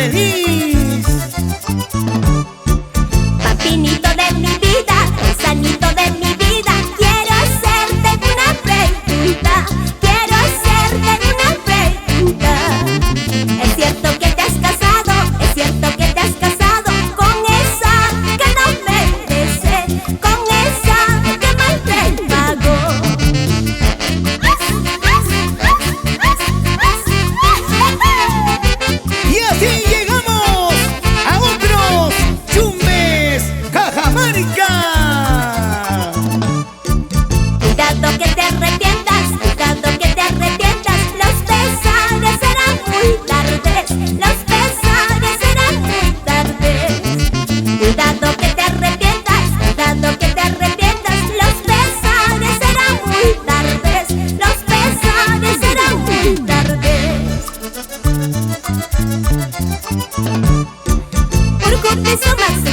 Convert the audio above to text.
feliz. Papinito de mi vida, manzanito de mi vida, quiero hacerte una pregunta. Quiero hacerte una pregunta. ¿Es cierto que te has casado? ¿Es cierto que te has casado con esa que no merece? Con esa que mal te pagó. Y así llegamos a otros Chumbes Cajamarca. Cuidado que te arrepientas, cuidado que te arrepientas. Los pesares serán muy tardes, los pesares serán muy tardes. Cuidado que te arrepientas, cuidado que te arrepientas. Los pesares serán muy tardes, los pesares serán muy tardes. Por cortes o más